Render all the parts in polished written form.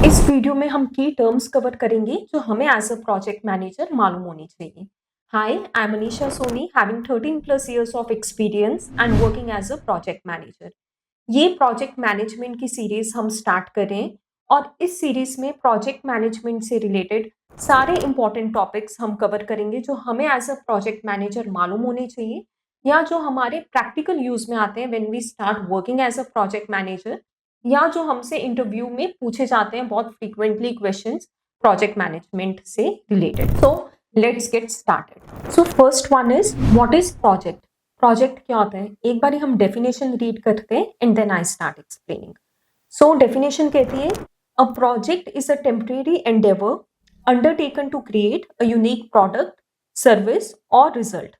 इस वीडियो में हम की टर्म्स कवर करेंगे जो हमें एज अ प्रोजेक्ट मैनेजर मालूम होनी चाहिए। Hi, I am Anisha Soni, having 13 plus years of experience and working as a project manager. ये प्रोजेक्ट मैनेजमेंट की सीरीज हम स्टार्ट कर रहे हैं और इस सीरीज में प्रोजेक्ट मैनेजमेंट से रिलेटेड सारे इंपॉर्टेंट टॉपिक्स हम कवर करेंगे जो हमें एज अ प्रोजेक्ट मैनेजर मालूम होने चाहिए या जो हमारे प्रैक्टिकल यूज में आते हैं when we start working as a project manager, या जो हमसे इंटरव्यू में पूछे जाते हैं बहुत फ्रीक्वेंटली क्वेश्चंस प्रोजेक्ट मैनेजमेंट से related. So let's get started. So first one is what is project. Project क्या होता है, एक बार हम डेफिनेशन रीड करते हैं and then I start explaining. So definition कहती है a project is a temporary endeavour undertaken to create a unique product, service और रिजल्ट।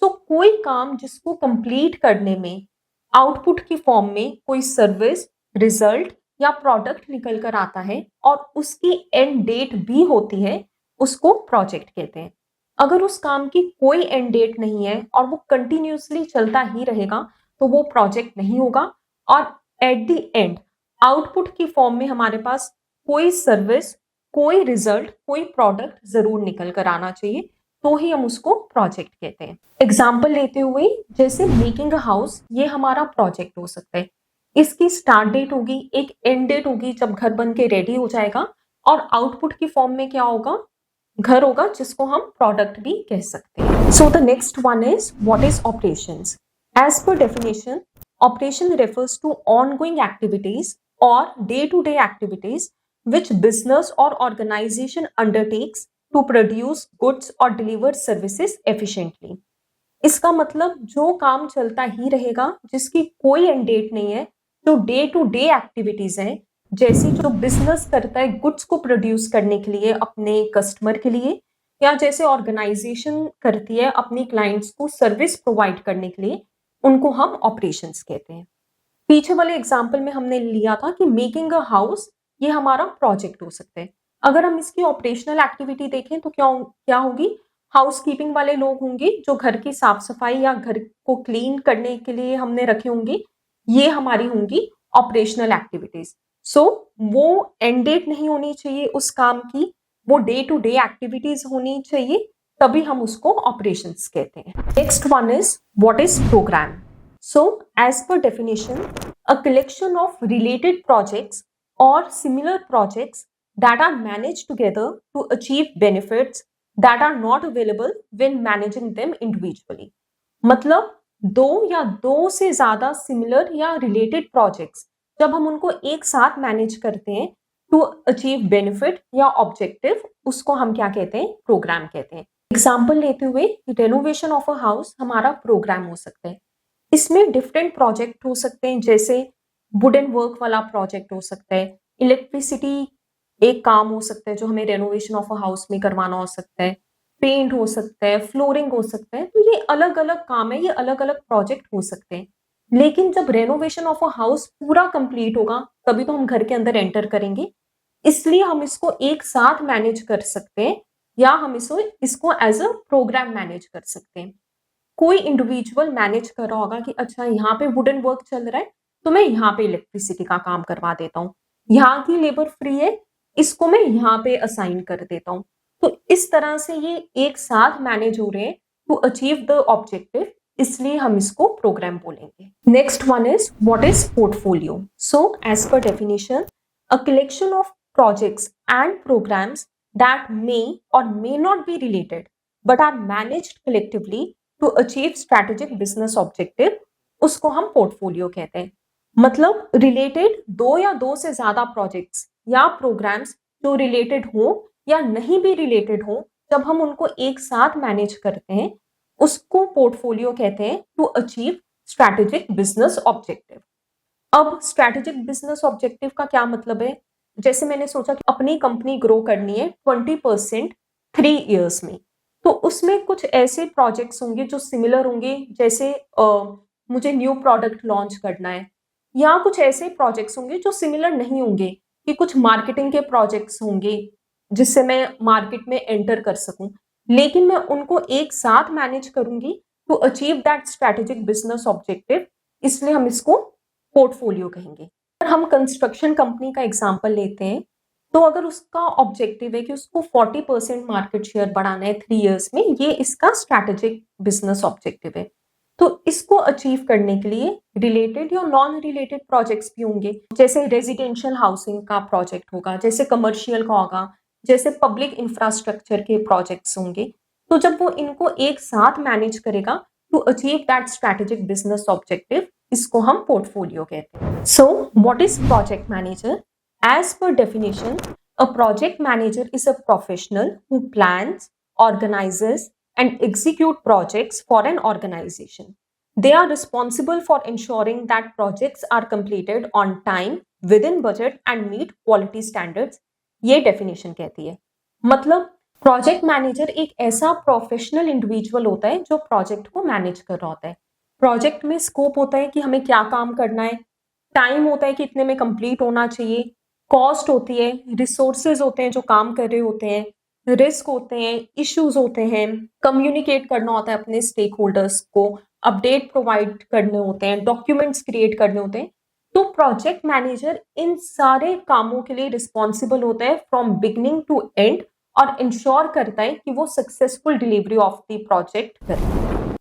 सो कोई काम जिसको कंप्लीट करने में आउटपुट की फॉर्म में कोई सर्विस, रिजल्ट या प्रोडक्ट निकल कर आता है और उसकी एंड डेट भी होती है, उसको प्रोजेक्ट कहते हैं। अगर उस काम की कोई एंड डेट नहीं है और वो कंटिन्यूसली चलता ही रहेगा तो वो प्रोजेक्ट नहीं होगा। और एट द एंड आउटपुट की फॉर्म में हमारे पास कोई सर्विस, कोई रिजल्ट, कोई प्रोडक्ट जरूर निकल कर आना चाहिए, तो ही हम उसको प्रोजेक्ट कहते हैं। एग्जाम्पल लेते हुए जैसे मेकिंग अ हाउस, ये हमारा प्रोजेक्ट हो सकता है। इसकी स्टार्ट डेट होगी, एक एंड डेट होगी जब घर बन के रेडी हो जाएगा, और आउटपुट की फॉर्म में क्या होगा, घर होगा, जिसको हम प्रोडक्ट भी कह सकते हैं। So the next one is what is operations. As per definition, operation refers to ongoing activities और day to day activities which business or organization undertakes to produce goods or deliver services efficiently। इसका मतलब जो काम चलता ही रहेगा, जिसकी कोई and date नहीं है, जो डे टू डे एक्टिविटीज हैं, जैसे जो बिजनेस करता है गुड्स को प्रोड्यूस करने के लिए अपने कस्टमर के लिए, या जैसे ऑर्गेनाइजेशन करती है अपनी क्लाइंट्स को सर्विस प्रोवाइड करने के लिए, उनको हम ऑपरेशंस कहते हैं। पीछे वाले एग्जाम्पल में हमने लिया था कि मेकिंग अ हाउस, ये हमारा प्रोजेक्ट हो सकता है। अगर हम इसकी ऑपरेशनल एक्टिविटी देखें तो क्या क्या होगी, हाउस कीपिंग वाले लोग होंगे जो घर की साफ सफाई या घर को क्लीन करने के लिए हमने रखे होंगे, ये हमारी होंगी ऑपरेशनल एक्टिविटीज। सो वो एंड डेट नहीं होनी चाहिए उस काम की, वो डे टू डे एक्टिविटीज होनी चाहिए, तभी हम उसको ऑपरेशंस कहते हैं। Next one is what is programme. So, as per definition, a collection of related projects or similar projects that are managed together to achieve benefits that are not available when managing them individually। मतलब दो या दो से ज्यादा similar या related projects जब हम उनको एक साथ मैनेज करते हैं टू अचीव बेनिफिट या ऑब्जेक्टिव, उसको हम क्या कहते हैं, प्रोग्राम कहते हैं। एग्जाम्पल लेते हुए रेनोवेशन ऑफ अ हाउस हमारा प्रोग्राम हो सकता है। इसमें डिफरेंट प्रोजेक्ट हो सकते हैं, जैसे वुडन वर्क वाला प्रोजेक्ट हो सकता है, इलेक्ट्रिसिटी एक काम हो सकता है जो हमें रेनोवेशन ऑफ अ हाउस में करवाना हो सकता है, पेंट हो सकता है, फ्लोरिंग हो सकता है। तो ये अलग अलग काम है, ये अलग अलग प्रोजेक्ट हो सकते हैं। लेकिन जब रेनोवेशन ऑफ अ हाउस पूरा कंप्लीट होगा तभी तो हम घर के अंदर एंटर करेंगे, इसलिए हम इसको एक साथ मैनेज कर सकते हैं, या हम इसको एज अ प्रोग्राम मैनेज कर सकते हैं। कोई इंडिविजुअल मैनेज कर रहा होगा कि अच्छा यहाँ पे वुडन वर्क चल रहा है तो मैं यहाँ पे इलेक्ट्रिसिटी का काम करवा देता हूँ, यहाँ की लेबर फ्री है, इसको मैं यहाँ पे असाइन कर देता हूँ। तो इस तरह से ये एक साथ मैनेज हो रहे हैं टू अचीव द ऑब्जेक्टिव, इसलिए हम इसको प्रोग्राम बोलेंगे। Next one is what is portfolio. So as per definition, a collection of projects and programs that may or may not be related but are managed collectively to achieve strategic business objective, उसको हम portfolio कहते हैं। मतलब related दो या दो से ज्यादा प्रोजेक्ट्स या प्रोग्राम्स जो रिलेटेड हो या नहीं भी रिलेटेड हो, जब हम उनको एक साथ मैनेज करते हैं उसको पोर्टफोलियो कहते हैं to achieve strategic business objective. अब स्ट्रैटेजिक बिजनेस ऑब्जेक्टिव का क्या मतलब है, जैसे मैंने सोचा कि अपनी कंपनी ग्रो करनी है 20% 3 इयर्स में, तो उसमें कुछ ऐसे प्रोजेक्ट्स होंगे जो सिमिलर होंगे, जैसे मुझे न्यू प्रोडक्ट लॉन्च करना है, या कुछ ऐसे प्रोजेक्ट्स होंगे जो सिमिलर नहीं होंगे कि कुछ मार्केटिंग के प्रोजेक्ट्स होंगे जिससे मैं मार्केट में एंटर कर सकूं, लेकिन मैं उनको एक साथ मैनेज करूंगी to achieve that strategic business objective, इसलिए हम इसको पोर्टफोलियो कहेंगे। अगर हम कंस्ट्रक्शन कंपनी का एग्जांपल लेते हैं, तो अगर उसका ऑब्जेक्टिव है कि उसको 40% मार्केट शेयर बढ़ाना है 3 इयर्स में, ये इसका स्ट्रैटेजिक बिजनेस ऑब्जेक्टिव है। तो इसको अचीव करने के लिए रिलेटेड या नॉन रिलेटेड प्रोजेक्ट्स भी होंगे, जैसे रेजिडेंशियल हाउसिंग का प्रोजेक्ट होगा, जैसे कमर्शियल का होगा, जैसे पब्लिक इंफ्रास्ट्रक्चर के प्रोजेक्ट्स होंगे। तो जब वो इनको एक साथ मैनेज करेगा to achieve that strategic business objective, इसको हम पोर्टफोलियो कहते हैं। So what is project manager? As per definition, a project manager is a professional who plans, organizes, and execute projects for an organization. They are responsible for ensuring that projects are completed on time, within budget, and meet quality standards. ये definition कहती है। मतलब project manager एक ऐसा professional individual होता है जो project को मैनेज कर रहा होता है। प्रोजेक्ट में स्कोप होता है कि हमें क्या काम करना है, टाइम होता है कि इतने में कंप्लीट होना चाहिए, कॉस्ट होती है, रिसोर्सेज होते हैं जो काम कर रहे होते हैं, रिस्क होते हैं, इश्यूज होते हैं, कम्युनिकेट करना होता है अपने स्टेक होल्डर्स को, अपडेट प्रोवाइड करने होते हैं, डॉक्यूमेंट्स क्रिएट करने होते हैं। तो प्रोजेक्ट मैनेजर इन सारे कामों के लिए रिस्पॉन्सिबल होता है फ्रॉम बिगिनिंग टू एंड और इंश्योर करता है कि वो successful delivery of the project करे।